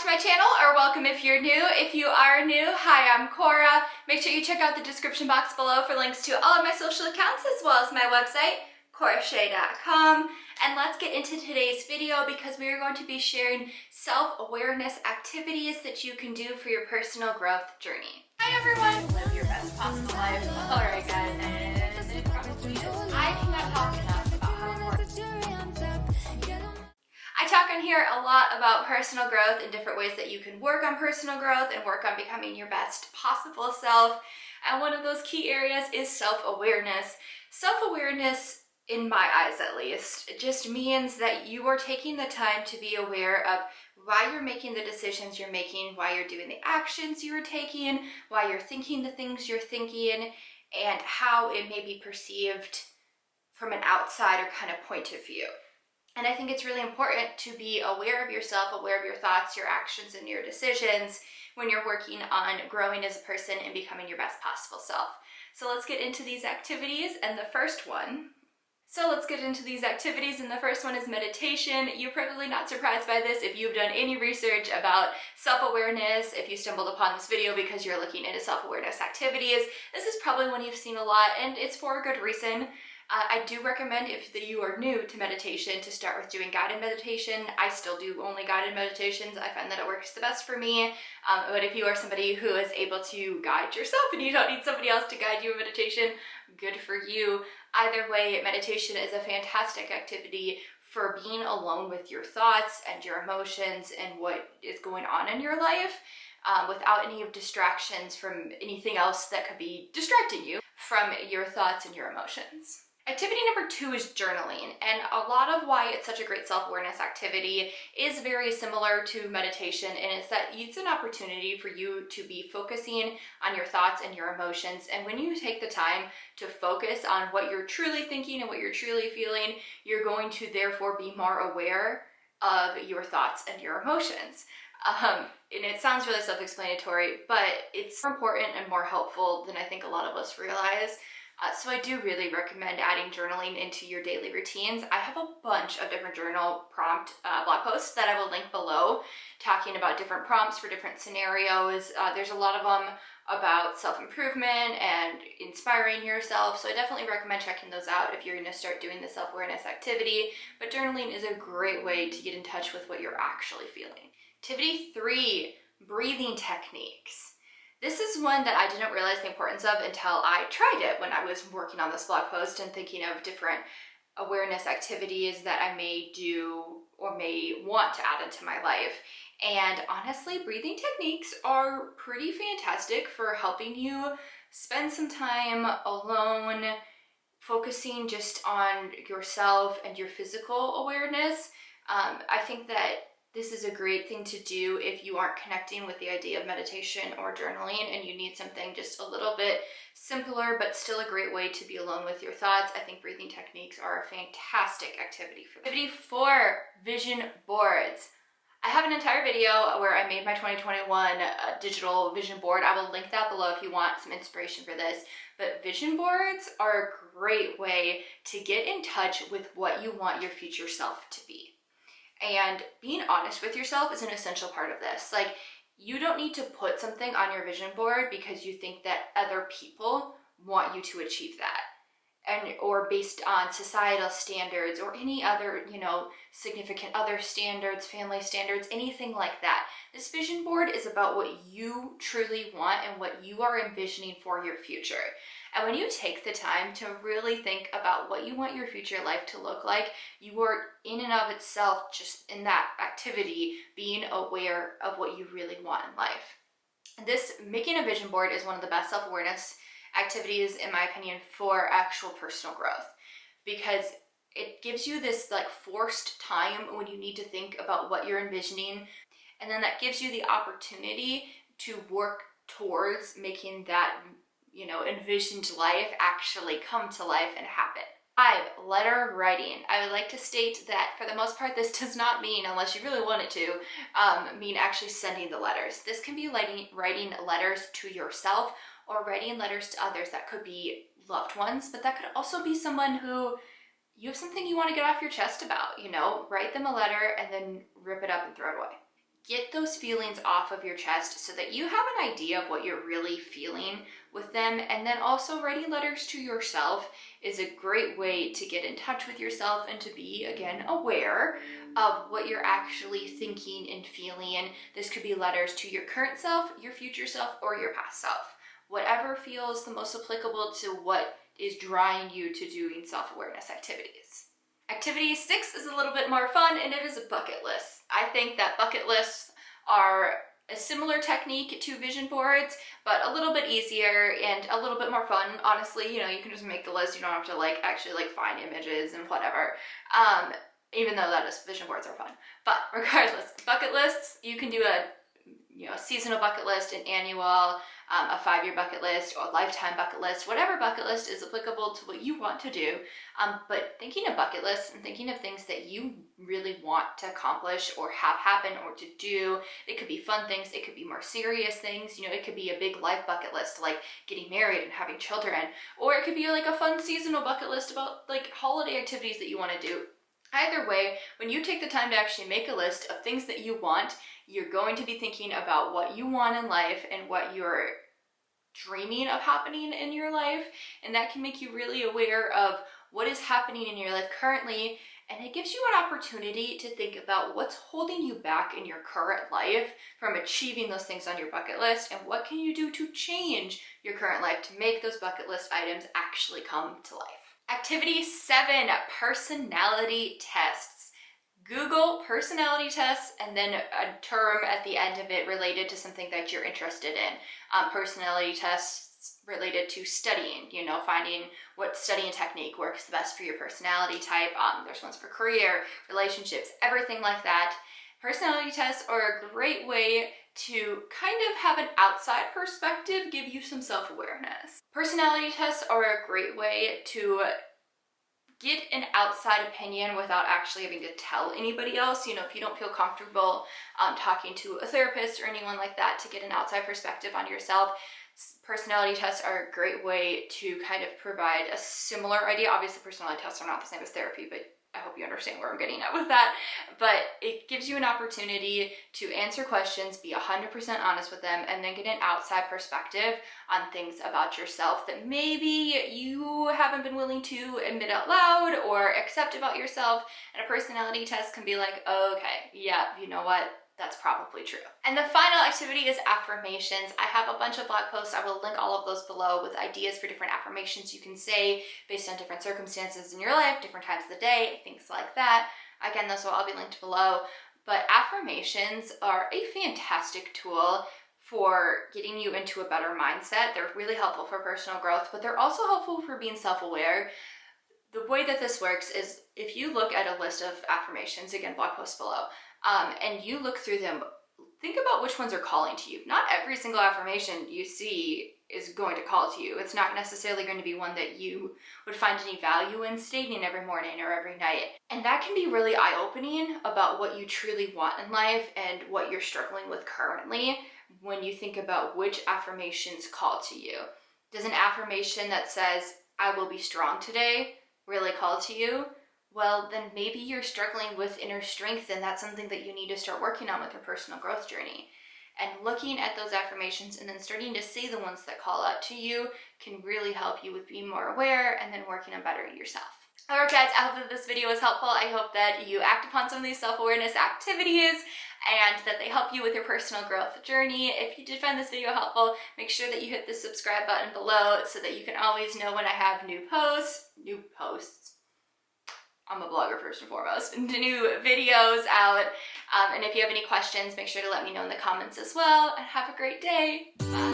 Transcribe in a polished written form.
to my channel, or welcome if you're new. If you are new, hi, I'm Cora. Make sure you check out the description box below for links to all of my social accounts as well as my website, corashay.com. And let's get into today's video because we are going to be sharing self-awareness activities that you can do for your personal growth journey. Hi everyone! Live your best possible life. Alright guys, I cannot talk enough about how important I talk on here a lot about personal growth and different ways that you can work on personal growth and work on becoming your best possible self. And one of those key areas is self-awareness. Self-awareness, in my eyes at least, it just means that you are taking the time to be aware of why you're making the decisions you're making, why you're doing the actions you're taking, why you're thinking the things you're thinking, and how it may be perceived from an outsider kind of point of view. And I think it's really important to be aware of yourself, aware of your thoughts, your actions, and your decisions when you're working on growing as a person and becoming your best possible self. So let's get into these activities. And the first one is meditation. You're probably not surprised by this if you've done any research about self-awareness. If you stumbled upon this video because you're looking into self-awareness activities, this is probably one you've seen a lot, and it's for a good reason. I do recommend, if you are new to meditation, to start with doing guided meditation. I still do only guided meditations. I find that it works the best for me. But if you are somebody who is able to guide yourself and you don't need somebody else to guide you in meditation, good for you. Either way, meditation is a fantastic activity for being alone with your thoughts and your emotions and what is going on in your life, without any distractions from anything else that could be distracting you from your thoughts and your emotions. Activity number 2 is journaling, and a lot of why it's such a great self-awareness activity is very similar to meditation, and it's that it's an opportunity for you to be focusing on your thoughts and your emotions. And when you take the time to focus on what you're truly thinking and what you're truly feeling, you're going to therefore be more aware of your thoughts and your emotions. And it sounds really self-explanatory, but it's more important and more helpful than I think a lot of us realize. So I do really recommend adding journaling into your daily routines. I have a bunch of different journal prompt blog posts that I will link below, talking about different prompts for different scenarios. There's a lot of them about self-improvement and inspiring yourself, so I definitely recommend checking those out if you're going to start doing the self-awareness activity. But journaling is a great way to get in touch with what you're actually feeling. Activity 3, breathing techniques. This is one that I didn't realize the importance of until I tried it when I was working on this blog post and thinking of different awareness activities that I may do or may want to add into my life. And honestly, breathing techniques are pretty fantastic for helping you spend some time alone, focusing just on yourself and your physical awareness. I think that this is a great thing to do if you aren't connecting with the idea of meditation or journaling and you need something just a little bit simpler but still a great way to be alone with your thoughts. I think breathing techniques are a fantastic activity for that. Activity 4, vision boards. I have an entire video where I made my 2021 digital vision board. I will link that below if you want some inspiration for this. But vision boards are a great way to get in touch with what you want your future self to be. And being honest with yourself is an essential part of this. Like, you don't need to put something on your vision board because you think that other people want you to achieve that, or based on societal standards or any other, significant other standards, family standards, anything like that. This vision board is about what you truly want and what you are envisioning for your future. And when you take the time to really think about what you want your future life to look like, you are in and of itself, just in that activity, being aware of what you really want in life. This making a vision board is one of the best self-awareness activities, in my opinion, for actual personal growth, because it gives you this forced time when you need to think about what you're envisioning, and then that gives you the opportunity to work towards making that envisioned life actually come to life and happen. 5, letter writing. I would like to state that for the most part, this does not mean, unless you really want it to, mean actually sending the letters. This can be writing letters to yourself or writing letters to others. That could be loved ones, but that could also be someone who you have something you want to get off your chest about, write them a letter and then rip it up and throw it away. Get those feelings off of your chest so that you have an idea of what you're really feeling with them. And then also writing letters to yourself is a great way to get in touch with yourself and to be, again, aware of what you're actually thinking and feeling. And this could be letters to your current self, your future self, or your past self. Whatever feels the most applicable to what is drawing you to doing self-awareness activities. Activity 6 is a little bit more fun, and it is a bucket list. I think that bucket lists are a similar technique to vision boards, but a little bit easier and a little bit more fun. Honestly, you can just make the list. You don't have to actually find images and whatever. Even though vision boards are fun. But regardless, bucket lists, you can do a seasonal bucket list, an annual, a 5-year bucket list, or a lifetime bucket list, whatever bucket list is applicable to what you want to do. But thinking of bucket lists and thinking of things that you really want to accomplish or have happen or to do, it could be fun things, it could be more serious things, it could be a big life bucket list like getting married and having children, or it could be like a fun seasonal bucket list about holiday activities that you want to do. Either way, when you take the time to actually make a list of things that you want, you're going to be thinking about what you want in life and what you're dreaming of happening in your life. And that can make you really aware of what is happening in your life currently. And it gives you an opportunity to think about what's holding you back in your current life from achieving those things on your bucket list, and what can you do to change your current life to make those bucket list items actually come to life. Activity 7, personality tests. Google personality tests and then a term at the end of it related to something that you're interested in. Personality tests related to studying, finding what studying technique works the best for your personality type. There's ones for career, relationships, everything like that. Personality tests are a great way to kind of have an outside perspective, give you some self-awareness. Personality tests are a great way to get an outside opinion without actually having to tell anybody else. If you don't feel comfortable talking to a therapist or anyone like that to get an outside perspective on yourself, personality tests are a great way to kind of provide a similar idea. Obviously, personality tests are not the same as therapy, but I hope you understand where I'm getting at with that. But it gives you an opportunity to answer questions, be 100% honest with them, and then get an outside perspective on things about yourself that maybe you haven't been willing to admit out loud or accept about yourself. And a personality test can be like, okay, yeah, you know what? That's probably true. And the final activity is affirmations. I have a bunch of blog posts. I will link all of those below with ideas for different affirmations you can say based on different circumstances in your life, different times of the day, things like that. Again, those will all be linked below. But affirmations are a fantastic tool for getting you into a better mindset. They're really helpful for personal growth, but they're also helpful for being self-aware. The way that this works is if you look at a list of affirmations, again, blog posts below, and you look through them, think about which ones are calling to you. Not every single affirmation you see is going to call to you. It's not necessarily going to be one that you would find any value in stating every morning or every night. And that can be really eye-opening about what you truly want in life and what you're struggling with currently when you think about which affirmations call to you. Does an affirmation that says, "I will be strong today," really call to you? Well, then maybe you're struggling with inner strength, and that's something that you need to start working on with your personal growth journey. And looking at those affirmations and then starting to say the ones that call out to you can really help you with being more aware and then working on bettering yourself. Alright guys, I hope that this video was helpful. I hope that you act upon some of these self-awareness activities and that they help you with your personal growth journey. If you did find this video helpful, make sure that you hit the subscribe button below so that you can always know when I have new posts. I'm a blogger first and foremost, new videos out. And if you have any questions, make sure to let me know in the comments as well. And have a great day. Bye.